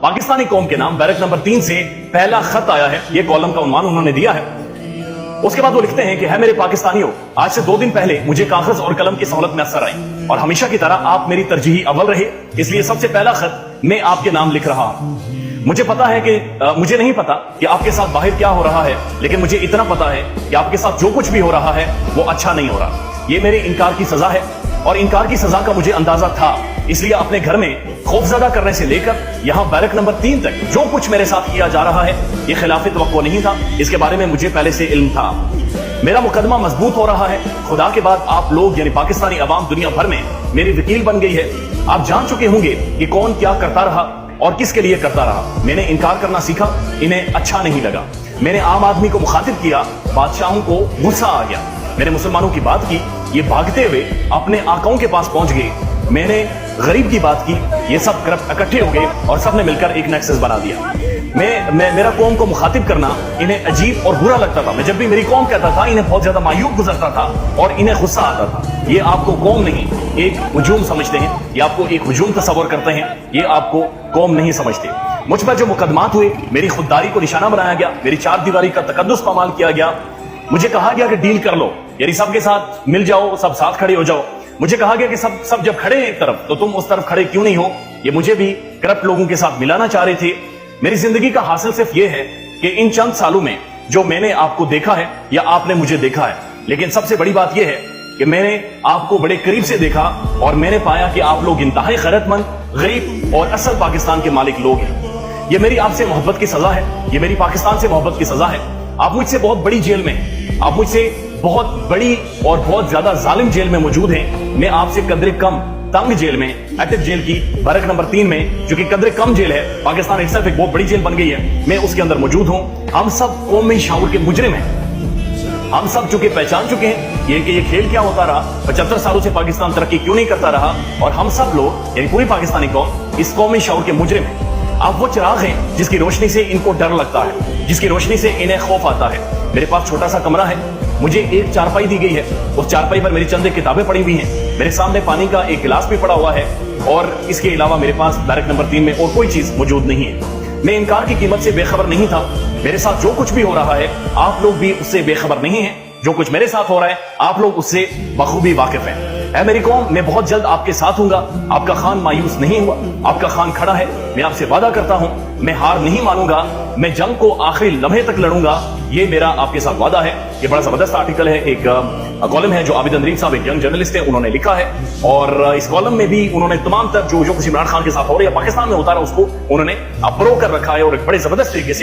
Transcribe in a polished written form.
पाकिस्तानी कौम के नाम बैरक नंबर 3 से पहला खत आया है। ये कॉलम का उन्वान उन्होंने दिया है। उसके बाद वो लिखते हैं कि है मेरे पाकिस्तानियों, आज से 2 दिन पहले मुझे कागज और कलम की सहूलत मैसर आई और हमेशा की तरह आप मेरी तरजीही अव्वल रहे, इसलिए सबसे पहला खत मैं आपके नाम लिख रहा हूं। मुझे पता है कि मुझे नहीं पता कि आपके साथ बाहर क्या हो रहा है, लेकिन मुझे इतना पता है कि आपके साथ जो कुछ भी हो रहा है वो अच्छा नहीं हो रहा। ये मेरे इनकार की सजा है और इनकार की सजा का मुझे अंदाजा था, इसलिए अपने घर में खौफजदा करने से लेकर यहाँ बैरक नंबर 3 तक जो कुछ मेरे साथ किया जा रहा है ये खिलाफ तवक्को नहीं था। इसके बारे में मुझे पहले से इल्म था। मेरा मुकदमा मजबूत हो रहा है। खुदा के बाद आप लोग यानी पाकिस्तानी अवाम दुनिया भर में मेरी वकील बन गई है। आप जान चुके होंगे कि कौन क्या करता रहा और किसके लिए करता रहा। मैंने इनकार करना सीखा, इन्हें अच्छा नहीं लगा। मैंने आम आदमी को मुखातिब किया, बादशाहों को गुस्सा आ गया। मैंने मुसलमानों की बात की, ये भागते हुए अपने आकाओं के पास पहुंच गए। मैंने गरीब की बात की, ये सब करप्ट इकट्ठे हो गए और सबने मिलकर एक नेक्सस बना दिया। मेरा कौम को मुखातिब करना इन्हें अजीब और बुरा लगता था। मैं जब भी मेरी कौम कहता था इन्हें बहुत ज्यादा मायूब गुजरता था और इन्हें गुस्सा आता था। ये आपको कौम नहीं एक हुजूम समझते हैं, ये आपको एक हुजूम तस्वर करते हैं, ये आपको कौम नहीं समझते। मुझ पर जो मुकदमात हुए, मेरी खुददारी को निशाना बनाया गया, मेरी 4 दीवारी का तकद्दुस पामाल किया गया। मुझे कहा गया कि डील कर लो, यानी सबके साथ मिल जाओ, सब साथ खड़े हो जाओ। मुझे कहा गया कि सब जब खड़े हैं एक तरफ तो तुम उस तरफ खड़े क्यों नहीं हो। ये मुझे भी करप्ट लोगों के साथ मिलाना चाह रहे थे। मेरी जिंदगी का हासिल सिर्फ ये है कि इन चंद सालों में जो मैंने आपको देखा है या आपने मुझे देखा है, लेकिन सबसे बड़ी बात यह है कि मैंने आपको बड़े करीब से देखा और मैंने पाया कि आप लोग इंतहाई खैरतमंद, गरीब और असल पाकिस्तान के मालिक लोग हैं। ये मेरी आपसे मोहब्बत की सजा है, ये मेरी पाकिस्तान से मोहब्बत की सजा है। आप मुझसे बहुत बड़ी जेल में हैं, आप मुझसे बहुत बड़ी और बहुत ज्यादा जालिम जेल में मौजूद हैं। मैं आपसे कदरे कम तंग जेल में, एक्टिव जेल की बैरक नंबर 3 में, जो कि कदरे कम जेल है, पाकिस्तान इटसेल्फ एक बहुत बड़ी जेल बन गई है, मैं उसके अंदर मौजूद हूं। हम सब कौमी शऊर के मुजरिम हैं। हम सब चूंकि पहचान चुके हैं ये खेल क्या होता रहा, 75 सालों से पाकिस्तान तरक्की क्यों नहीं करता रहा, और हम सब लोग यानी पूरी पाकिस्तानी कौम इस कौमी शऊर के मुजरिम हैं। आप वो चिराग हैं जिसकी रोशनी से इनको डर लगता है, जिसकी रोशनी से इन्हें खौफ आता है। मेरे पास छोटा सा कमरा है, मुझे एक चारपाई दी गई है, उस चारपाई पर मेरी चंद किताबें पड़ी हुई हैं, मेरे सामने पानी का एक गिलास भी पड़ा हुआ है, और इसके अलावा मेरे पास बैरक नंबर 3 में और कोई चीज मौजूद नहीं है। मैं इनकार की कीमत से बेखबर नहीं था। मेरे साथ जो कुछ भी हो रहा है आप लोग भी उससे बेखबर नहीं है। जो कुछ मेरे साथ हो रहा है आप लोग उससे बखूबी वाकिफ हैं। ऐ मेरी कौम, मैं बहुत जल्द आपके साथ हूंगा। आपका खान मायूस नहीं हुआ, आपका खान खड़ा है। मैं आपसे वादा करता हूं, मैं हार नहीं मानूंगा, मैं जंग को आखिरी लम्हे तक लड़ूंगा। ये मेरा आपके साथ वादा है। ये बड़ा जबरदस्त आर्टिकल है, एक कॉलम है जो आबिद अंदरीन साहब एक यंग जर्नलिस्ट है, उन्होंने लिखा है, और इस कॉलम में भी उन्होंने तमाम तर जो कुछ इमरान खान के साथ हो रहा है, पाकिस्तान में होता रहा, उसको उन्होंने अप्रो कर रखा है और एक बड़े जबरदस्त तरीके से